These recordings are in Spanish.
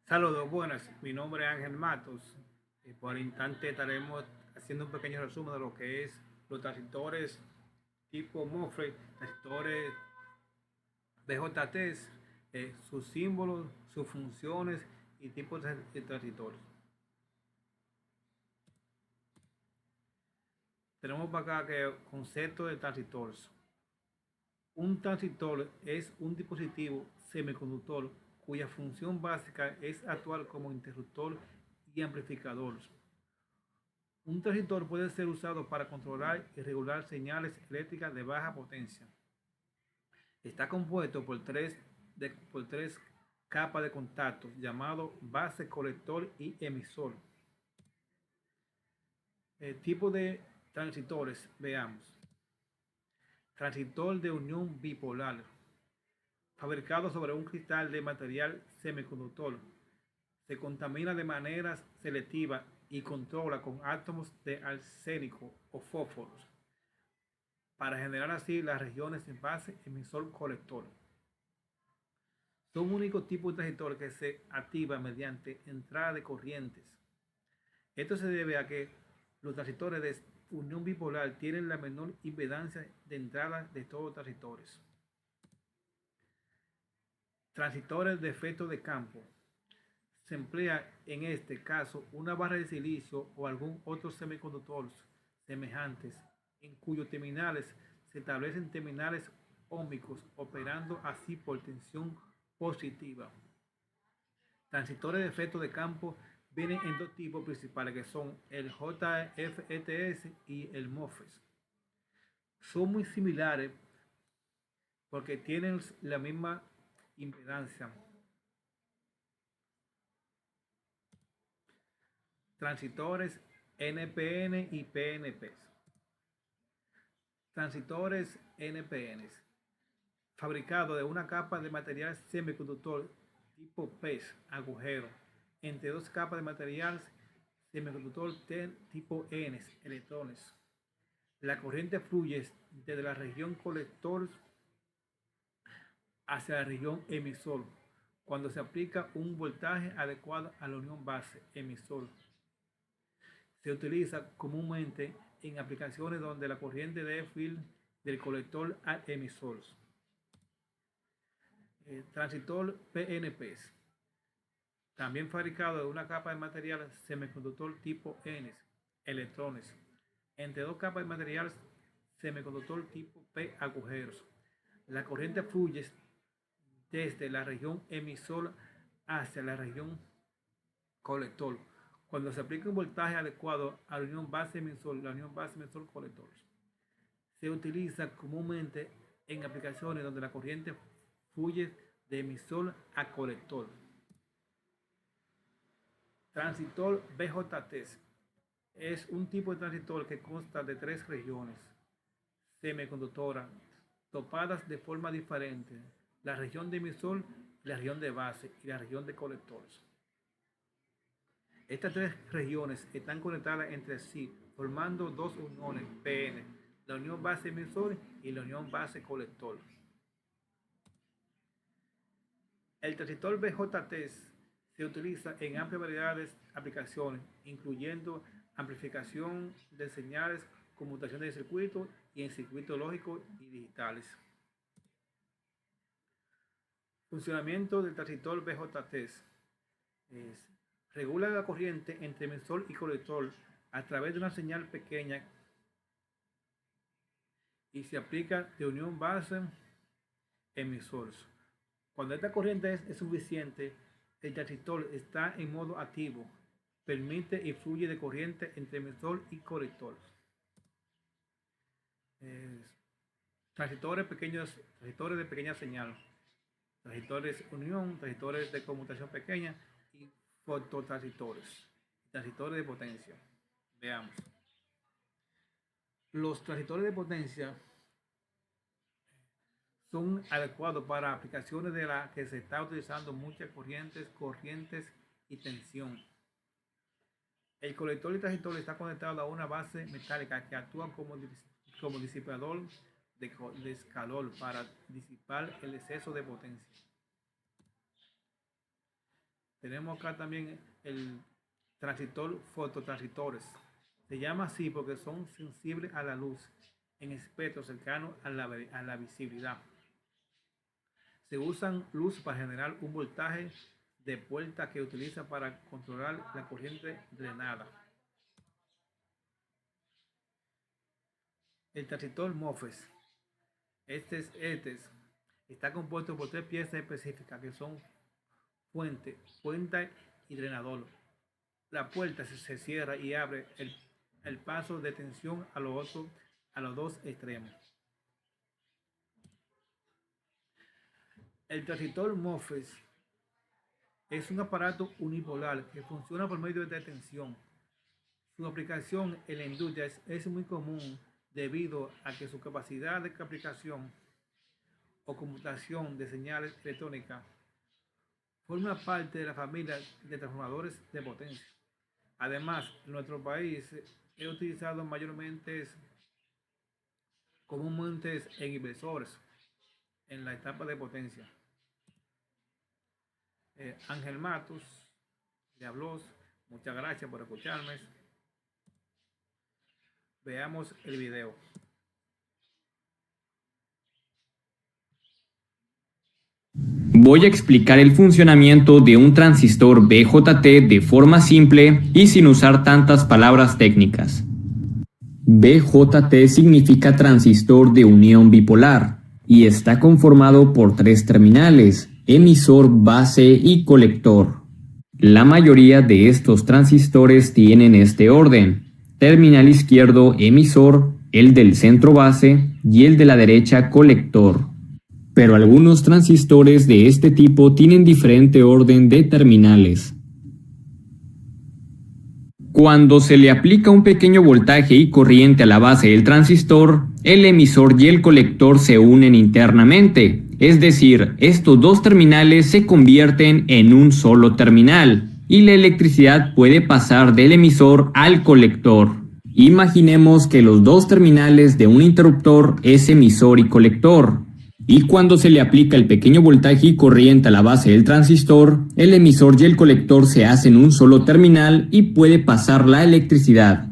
Saludos, buenas. Mi nombre es Ángel Matos. Por el instante estaremos haciendo un pequeño resumen de lo que es los transistores tipo MOSFET, transistores BJTs, sus símbolos, sus funciones y tipos de transistores. Tenemos para acá que el concepto de transistores. Un transistor es un dispositivo semiconductor cuya función básica es actuar como interruptor y amplificador. Un transistor puede ser usado para controlar y regular señales eléctricas de baja potencia. Está compuesto por tres capas de contacto llamados base, colector y emisor. El tipo de transistores, veamos. Transistor de unión bipolar, fabricado sobre un cristal de material semiconductor. Se contamina de manera selectiva y controla con átomos de arsénico o fósforos, para generar así las regiones en base emisor colector. Son un único tipo de transistor que se activa mediante entrada de corrientes. Esto se debe a que los transistores de unión bipolar tienen la menor impedancia de entrada de todos los transistores. Transistores de efecto de campo. Se emplea en este caso una barra de silicio o algún otro semiconductor semejantes, en cuyos terminales se establecen terminales óhmicos, operando así por tensión positiva. Transistores de efecto de campo vienen en dos tipos principales, que son el JFETs y el MOSFET. Son muy similares porque tienen la misma impedancia. Transistores NPN y PNP. Transistores NPN, fabricados de una capa de material semiconductor tipo PES, agujero, entre dos capas de material semiconductor tipo N, electrones. La corriente fluye desde la región colector hacia la región emisor cuando se aplica un voltaje adecuado a la unión base emisor. Se utiliza comúnmente en aplicaciones donde la corriente debe fluir del colector al emisor. Transistor PNP, también fabricado de una capa de material semiconductor tipo N, electrones, entre dos capas de material semiconductor tipo P, agujeros. La corriente fluye desde la región emisor hacia la región colector cuando se aplica un voltaje adecuado a la unión base emisor, la unión base emisor colector. Se utiliza comúnmente en aplicaciones donde la corriente fluye de emisor a colector. Transistor BJT es un tipo de transistor que consta de tres regiones semiconductoras topadas de forma diferente: la región de emisor, la región de base y la región de colectores. Estas tres regiones están conectadas entre sí formando dos uniones PN, la unión base emisor y la unión base colector. El transistor BJT se utiliza en amplias variedades de aplicaciones, incluyendo amplificación de señales, conmutación de circuitos y en circuitos lógicos y digitales. Funcionamiento del transistor BJT es: regula la corriente entre emisor y colector a través de una señal pequeña y se aplica de unión base emisor. Cuando esta corriente es suficiente, el transistor está en modo activo, permite y fluye de corriente entre emisor y colector. Transistores pequeños, transistores de pequeña señal, transistores unión, transistores de conmutación pequeña y fototransistores, transistores de potencia. Veamos. Los transistores de potencia son adecuados para aplicaciones de las que se está utilizando muchas corrientes y tensión. El colector y transistor está conectado a una base metálica que actúa como disipador de calor para disipar el exceso de potencia. Tenemos acá también el transistor fototransistores. Se llama así porque son sensibles a la luz en espectros cercanos a la visibilidad. Se usan luz para generar un voltaje de puerta que utiliza para controlar la corriente drenada. El transistor MOSFET. Este está compuesto por tres piezas específicas que son puerta y drenador. La puerta se cierra y abre el paso de tensión a los dos extremos. El transistor MOSFET es un aparato unipolar que funciona por medio de tensión. Su aplicación en la industria es muy común debido a que su capacidad de aplicación o computación de señales electrónicas forma parte de la familia de transformadores de potencia. Además, en nuestro país es utilizado comúnmente en inversores en la etapa de potencia. Ángel Matos le habló. Muchas gracias por escucharme. Veamos el video. Voy a explicar el funcionamiento de un transistor BJT de forma simple y sin usar tantas palabras técnicas. BJT significa transistor de unión bipolar y está conformado por tres terminales: emisor, base y colector. La mayoría de estos transistores tienen este orden: terminal izquierdo emisor, el del centro base y el de la derecha colector. Pero algunos transistores de este tipo tienen diferente orden de terminales. Cuando se le aplica un pequeño voltaje y corriente a la base del transistor, el emisor y el colector se unen internamente, es decir, estos dos terminales se convierten en un solo terminal, y la electricidad puede pasar del emisor al colector. Imaginemos que los dos terminales de un interruptor es emisor y colector. Y cuando se le aplica el pequeño voltaje y corriente a la base del transistor, el emisor y el colector se hacen un solo terminal y puede pasar la electricidad.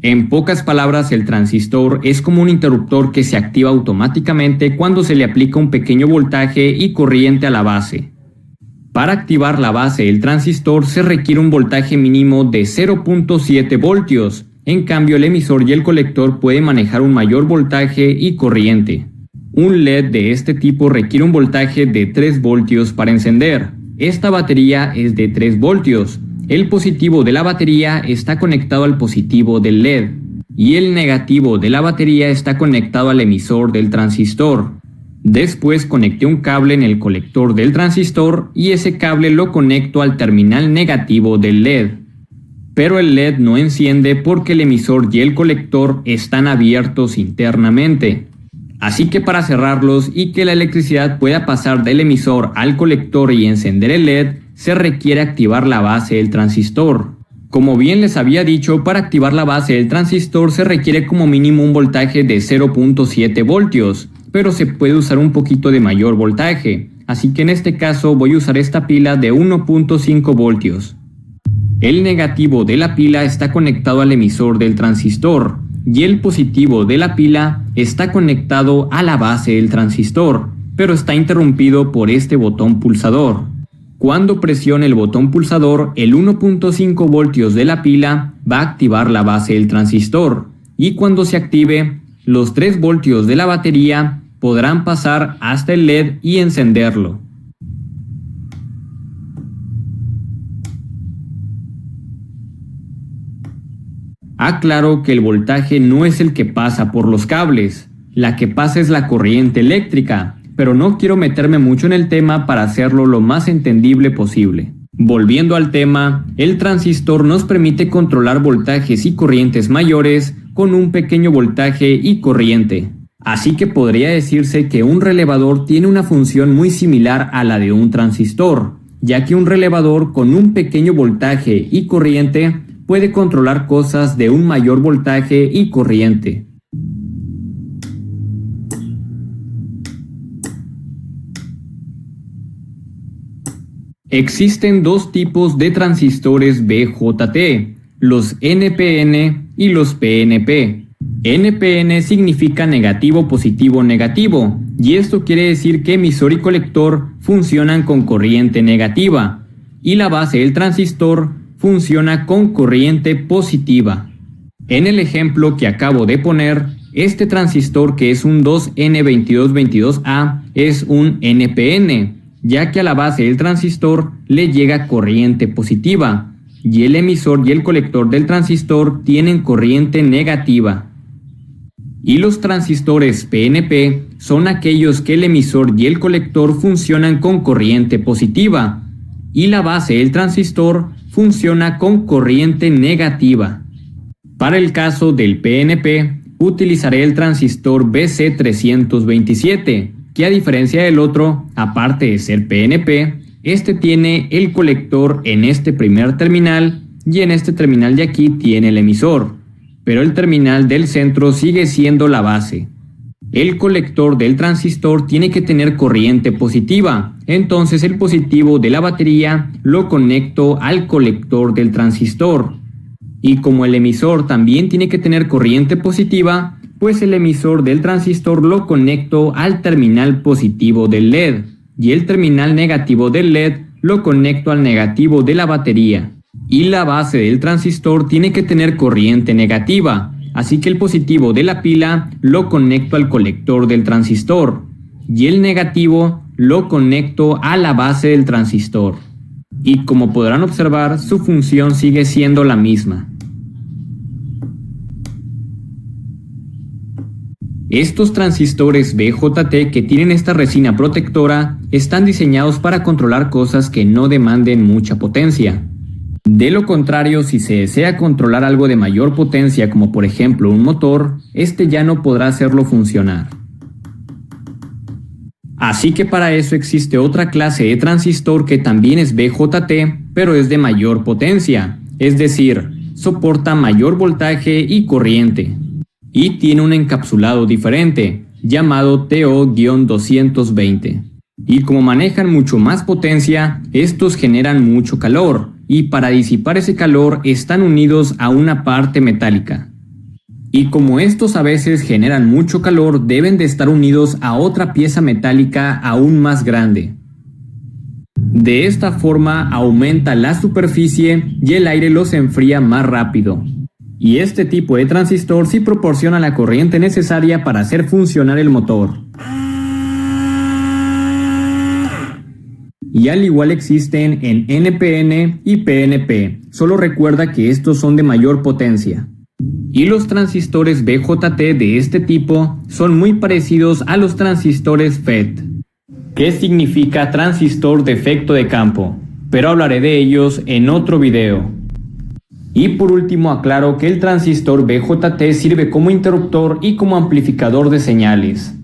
En pocas palabras, el transistor es como un interruptor que se activa automáticamente cuando se le aplica un pequeño voltaje y corriente a la base. Para activar la base del transistor se requiere un voltaje mínimo de 0.7 voltios. En cambio, el emisor y el colector pueden manejar un mayor voltaje y corriente. Un LED de este tipo requiere un voltaje de 3 voltios para encender. Esta batería es de 3 voltios. El positivo de la batería está conectado al positivo del LED y el negativo de la batería está conectado al emisor del transistor. Después conecté un cable en el colector del transistor y ese cable lo conecto al terminal negativo del LED. Pero el LED no enciende porque el emisor y el colector están abiertos internamente. Así que para cerrarlos y que la electricidad pueda pasar del emisor al colector y encender el LED, se requiere activar la base del transistor. Como bien les había dicho, para activar la base del transistor se requiere como mínimo un voltaje de 0.7 voltios, pero se puede usar un poquito de mayor voltaje. Así que en este caso voy a usar esta pila de 1.5 voltios. El negativo de la pila está conectado al emisor del transistor y el positivo de la pila está conectado a la base del transistor, pero está interrumpido por este botón pulsador. Cuando presione el botón pulsador, el 1.5 voltios de la pila va a activar la base del transistor y cuando se active, los 3 voltios de la batería podrán pasar hasta el LED y encenderlo. Aclaro que el voltaje no es el que pasa por los cables, la que pasa es la corriente eléctrica, pero no quiero meterme mucho en el tema para hacerlo lo más entendible posible. Volviendo al tema, el transistor nos permite controlar voltajes y corrientes mayores con un pequeño voltaje y corriente. Así que podría decirse que un relevador tiene una función muy similar a la de un transistor, ya que un relevador con un pequeño voltaje y corriente puede controlar cosas de un mayor voltaje y corriente. Existen dos tipos de transistores BJT, los NPN y los PNP. NPN significa negativo, positivo, negativo, y esto quiere decir que emisor y colector funcionan con corriente negativa, y la base del transistor funciona con corriente positiva. En el ejemplo que acabo de poner, este transistor, que es un 2N2222A, es un NPN, ya que a la base del transistor le llega corriente positiva, y el emisor y el colector del transistor tienen corriente negativa. Y los transistores PNP son aquellos que el emisor y el colector funcionan con corriente positiva, y la base del transistor funciona con corriente negativa. Para el caso del PNP, utilizaré el transistor BC327, que a diferencia del otro, aparte de ser PNP, este tiene el colector en este primer terminal y en este terminal de aquí tiene el emisor, pero el terminal del centro sigue siendo la base. El colector del transistor tiene que tener corriente positiva, entonces el positivo de la batería lo conecto al colector del transistor. Y como el emisor también tiene que tener corriente positiva, pues el emisor del transistor lo conecto al terminal positivo del LED, y el terminal negativo del LED lo conecto al negativo de la batería. Y la base del transistor tiene que tener corriente negativa, así que el positivo de la pila lo conecto al colector del transistor, y el negativo lo conecto a la base del transistor. Y como podrán observar, su función sigue siendo la misma. Estos transistores BJT que tienen esta resina protectora están diseñados para controlar cosas que no demanden mucha potencia. De lo contrario, si se desea controlar algo de mayor potencia, como por ejemplo un motor, este ya no podrá hacerlo funcionar. Así que para eso existe otra clase de transistor que también es BJT, pero es de mayor potencia, es decir, soporta mayor voltaje y corriente. Y tiene un encapsulado diferente, llamado TO-220. Y como manejan mucho más potencia, estos generan mucho calor, y para disipar ese calor están unidos a una parte metálica. Y como estos a veces generan mucho calor, deben de estar unidos a otra pieza metálica aún más grande. De esta forma aumenta la superficie y el aire los enfría más rápido. Y este tipo de transistor sí proporciona la corriente necesaria para hacer funcionar el motor. Y al igual existen en NPN y PNP, solo recuerda que estos son de mayor potencia. Y los transistores BJT de este tipo son muy parecidos a los transistores FET, que significa transistor de efecto de campo, pero hablaré de ellos en otro video. Y por último aclaro que el transistor BJT sirve como interruptor y como amplificador de señales.